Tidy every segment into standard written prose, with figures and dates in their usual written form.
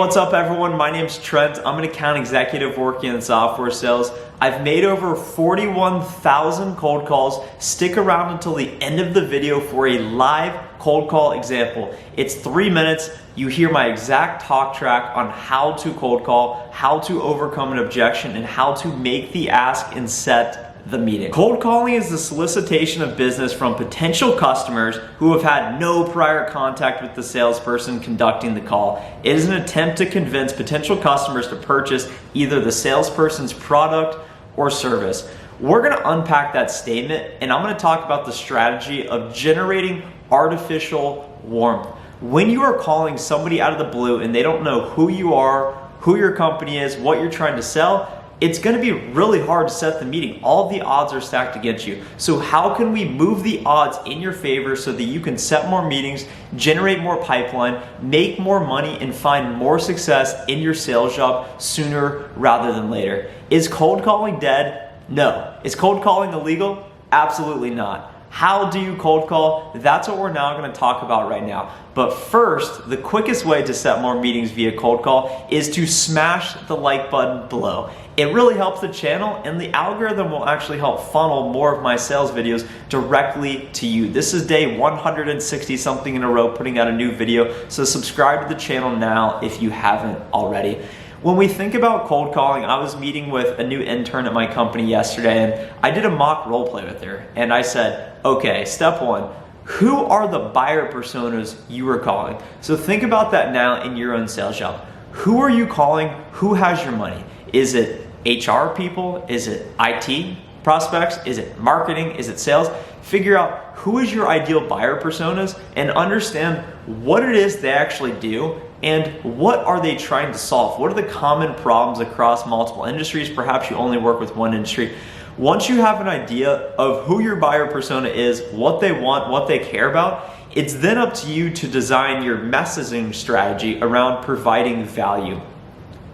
what's up everyone? My name's Trent. I'm an account executive working in software sales. I've made over 41,000 cold calls. Stick around until the end of the video for a live cold call example. It's 3 minutes. You hear my exact talk track on how to cold call, how to overcome an objection, and how to make the ask and set the meeting. Cold calling is the solicitation of business from potential customers who have had no prior contact with the salesperson conducting the call. It is an attempt to convince potential customers to purchase either the salesperson's product or service. We're gonna unpack that statement and I'm gonna talk about the strategy of generating artificial warmth. When you are calling somebody out of the blue and they don't know who you are, who your company is, what you're trying to sell, it's gonna be really hard to set the meeting. All the odds are stacked against you. So how can we move the odds in your favor so that you can set more meetings, generate more pipeline, make more money, and find more success in your sales job sooner rather than later? Is cold calling dead? No. Is cold calling illegal? Absolutely not. How do you cold call? That's what we're now gonna talk about right now. But first, the quickest way to set more meetings via cold call is to smash the like button below. It really helps the channel and the algorithm will actually help funnel more of my sales videos directly to you. This is day 160 something in a row putting out a new video, so subscribe to the channel now if you haven't already. When we think about cold calling, I was meeting with a new intern at my company yesterday and I did a mock role play with her and I said, okay, step one, who are the buyer personas you are calling? So think about that now in your own sales job. Who are you calling? Who has your money? Is it HR people? Is it IT prospects? Is it marketing? Is it sales? Figure out who is your ideal buyer personas and understand what it is they actually do and what are they trying to solve? What are the common problems across multiple industries? Perhaps you only work with one industry. Once you have an idea of who your buyer persona is, what they want, what they care about, it's then up to you to design your messaging strategy around providing value.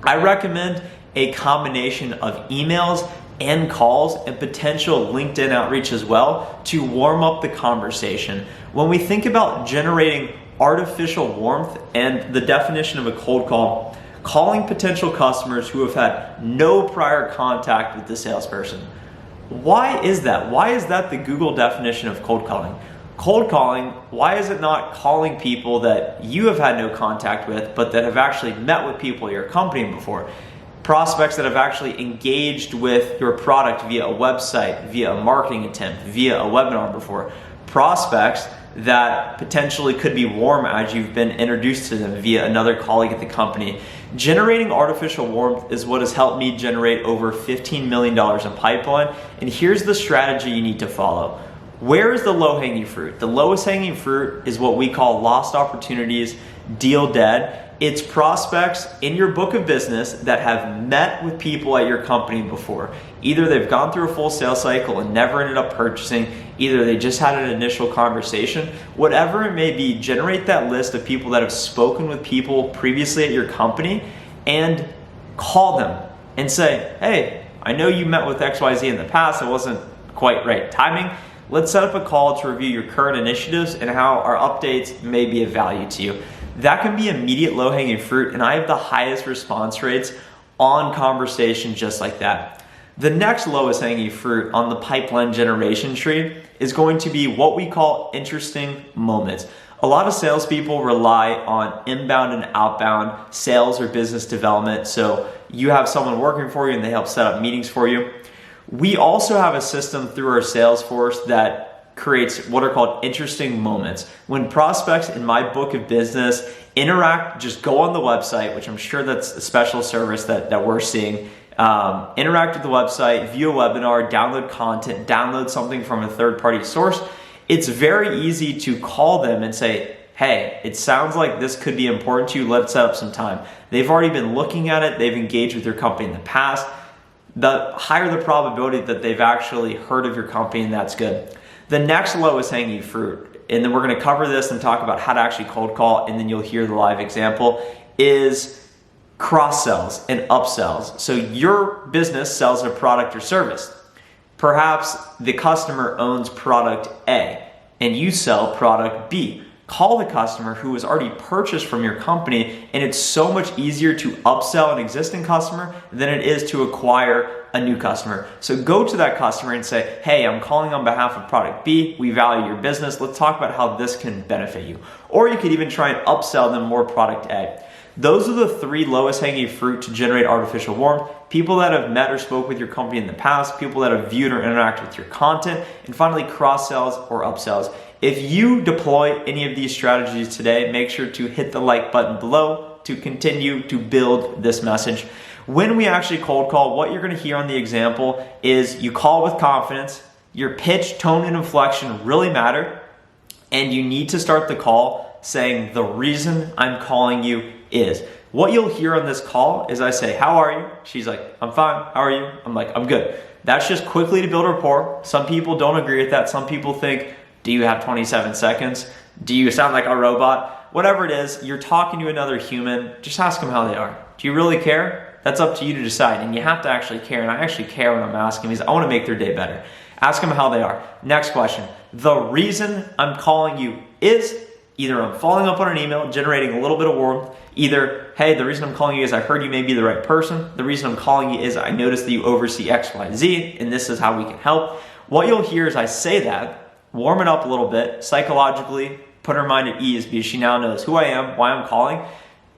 I recommend a combination of emails and calls and potential LinkedIn outreach as well to warm up the conversation. When we think about generating artificial warmth and the definition of a cold call, calling potential customers who have had no prior contact with the salesperson. Why is that? Why is that the Google definition of cold calling? Cold calling, why is it not calling people that you have had no contact with but that have actually met with people at your company before? Prospects that have actually engaged with your product via a website, via a marketing attempt, via a webinar before. Prospects that potentially could be warm as you've been introduced to them via another colleague at the company. Generating artificial warmth is what has helped me generate over $15 million in pipeline. And here's the strategy you need to follow. Where is the low-hanging fruit? The lowest hanging fruit is what we call lost opportunities, deal dead. It's prospects in your book of business that have met with people at your company before. Either they've gone through a full sales cycle and never ended up purchasing, either they just had an initial conversation. Whatever it may be, generate that list of people that have spoken with people previously at your company and call them and say, hey, I know you met with XYZ in the past, it wasn't quite right timing. Let's set up a call to review your current initiatives and how our updates may be of value to you. That can be immediate low-hanging fruit, and I have the highest response rates on conversation just like that. The next lowest hanging fruit on the pipeline generation tree is going to be what we call interesting moments. A lot of salespeople rely on inbound and outbound sales or business development. So you have someone working for you and they help set up meetings for you. We also have a system through our sales force that creates what are called interesting moments. When prospects in my book of business interact, just go on the website, which I'm sure that's a special service that we're seeing, interact with the website, view a webinar, download content, download something from a third-party source, it's very easy to call them and say, hey, it sounds like this could be important to you, let's set up some time. They've already been looking at it, they've engaged with your company in the past. The higher the probability that they've actually heard of your company, and that's good. The next lowest hanging fruit, and then we're gonna cover this and talk about how to actually cold call, and then you'll hear the live example, is cross sells and upsells. So your business sells a product or service. Perhaps the customer owns product A and you sell product B. call the customer who has already purchased from your company, and it's so much easier to upsell an existing customer than it is to acquire a new customer. So go to that customer and say, hey, I'm calling on behalf of product B. We value your business. Let's talk about how this can benefit you. Or you could even try and upsell them more product A. Those are the 3 lowest hanging fruit to generate artificial warmth. People that have met or spoke with your company in the past, people that have viewed or interacted with your content, and finally cross sells or upsells. If you deploy any of these strategies today, make sure to hit the like button below to continue to build this message. When we actually cold call, what you're going to hear on the example is you call with confidence, your pitch, tone, and inflection really matter, and you need to start the call saying the reason I'm calling you is. What you'll hear on this call is I say, how are you? She's like, I'm fine. How are you? I'm like, I'm good. That's just quickly to build rapport. Some people don't agree with that. Some people think, do you have 27 seconds? Do you sound like a robot? Whatever it is, you're talking to another human. Just ask them how they are. Do you really care? That's up to you to decide. And you have to actually care. And I actually care when I'm asking because I want to make their day better. Ask them how they are. Next question. The reason I'm calling you is either I'm following up on an email, generating a little bit of warmth. Either, hey, the reason I'm calling you is I heard you may be the right person. The reason I'm calling you is I noticed that you oversee X, Y, Z, and this is how we can help. What you'll hear is I say that, warm it up a little bit, psychologically, put her mind at ease because she now knows who I am, why I'm calling.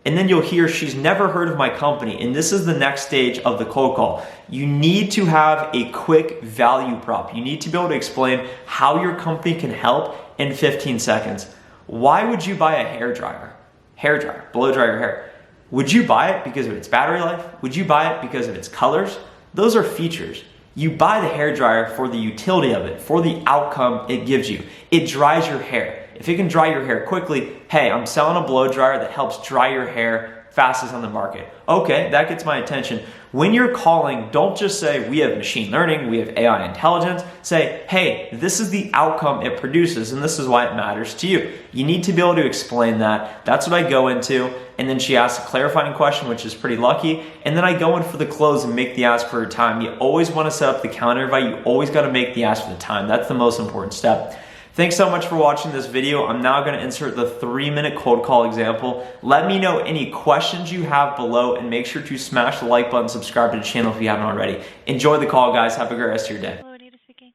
And then you'll hear she's never heard of my company. And this is the next stage of the cold call. You need to have a quick value prop. You need to be able to explain how your company can help in 15 seconds. Why would you buy a hairdryer? Hairdryer, blow dry your hair. Would you buy it because of its battery life? Would you buy it because of its colors? Those are features. You buy the hairdryer for the utility of it, for the outcome it gives you. It dries your hair. If it can dry your hair quickly, hey, I'm selling a blow dryer that helps dry your hair fastest on the market. Okay, that gets my attention. When you're calling, don't just say, we have machine learning, we have AI intelligence. Say, hey, this is the outcome it produces, and this is why it matters to you. You need to be able to explain that. That's what I go into. And then she asks a clarifying question, which is pretty lucky. And then I go in for the close and make the ask for her time. You always want to set up the calendar invite. You always got to make the ask for the time. That's the most important step. Thanks so much for watching this video. I'm now going to insert the 3-minute cold call example. Let me know any questions you have below and make sure to smash the like button, subscribe to the channel if you haven't already. Enjoy the call, guys. Have a great rest of your day. Hello, Anita speaking.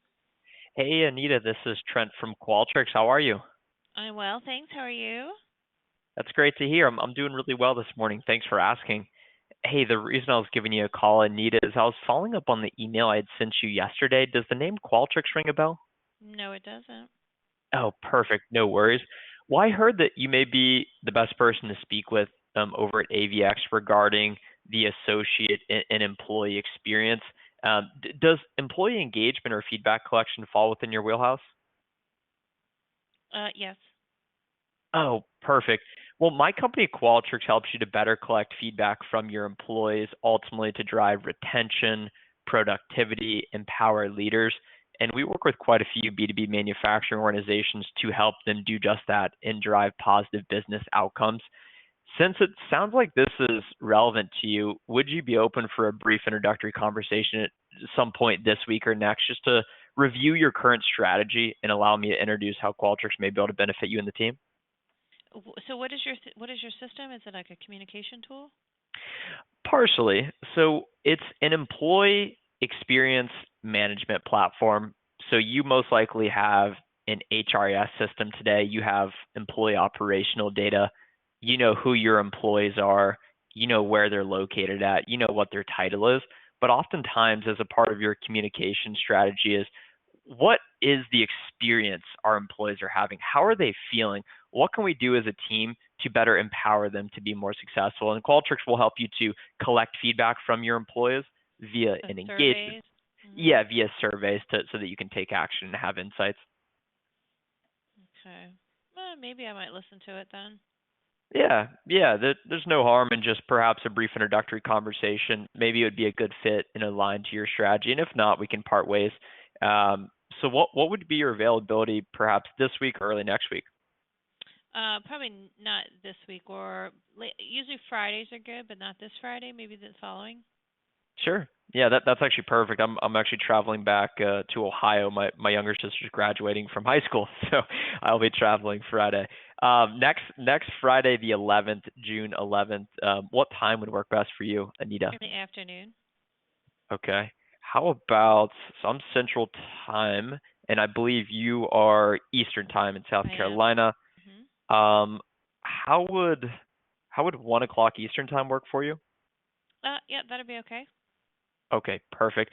Hey, Anita, this is Trent from Qualtrics. How are you? I'm well, thanks. How are you? That's great to hear. I'm doing really well this morning. Thanks for asking. Hey, the reason I was giving you a call, Anita, is I was following up on the email I had sent you yesterday. Does the name Qualtrics ring a bell? No, it doesn't. Oh, perfect. No worries. Well, I heard that you may be the best person to speak with over at AVX regarding the associate and employee experience. Does employee engagement or feedback collection fall within your wheelhouse? Yes. Oh, perfect. Well, my company Qualtrics helps you to better collect feedback from your employees, ultimately to drive retention, productivity, empower leaders. And we work with quite a few B2B manufacturing organizations to help them do just that and drive positive business outcomes. Since it sounds like this is relevant to you, would you be open for a brief introductory conversation at some point this week or next just to review your current strategy and allow me to introduce how Qualtrics may be able to benefit you and the team? So what is your system? Is it like a communication tool? Partially. So it's an employee experience management platform. So you most likely have an HRIS system today. You have employee operational data. You know who your employees are. You know where they're located at. You know what their title is. But oftentimes, as a part of your communication strategy is, what is the experience our employees are having? How are they feeling? What can we do as a team to better empower them to be more successful? And Qualtrics will help you to collect feedback from your employees via an engagement. Yeah, via surveys so that you can take action and have insights. Okay. Well, maybe I might listen to it then. Yeah. There's no harm in just perhaps a brief introductory conversation. Maybe it would be a good fit and align to your strategy. And if not, we can part ways. So what would be your availability perhaps this week or early next week? Probably not this week or usually Fridays are good, but not this Friday. Maybe the following. Sure. Yeah, that's actually perfect. I'm actually traveling back to Ohio. My younger sister's graduating from high school, so I'll be traveling Friday. Next Friday, the 11th, June 11th. What time would work best for you, Anita? In the afternoon. Okay. How about, so I'm Central Time, and I believe you are Eastern Time in South I am. Carolina. Hmm. How would 1 o'clock Eastern Time work for you? Yeah, that'd be okay. Okay, perfect.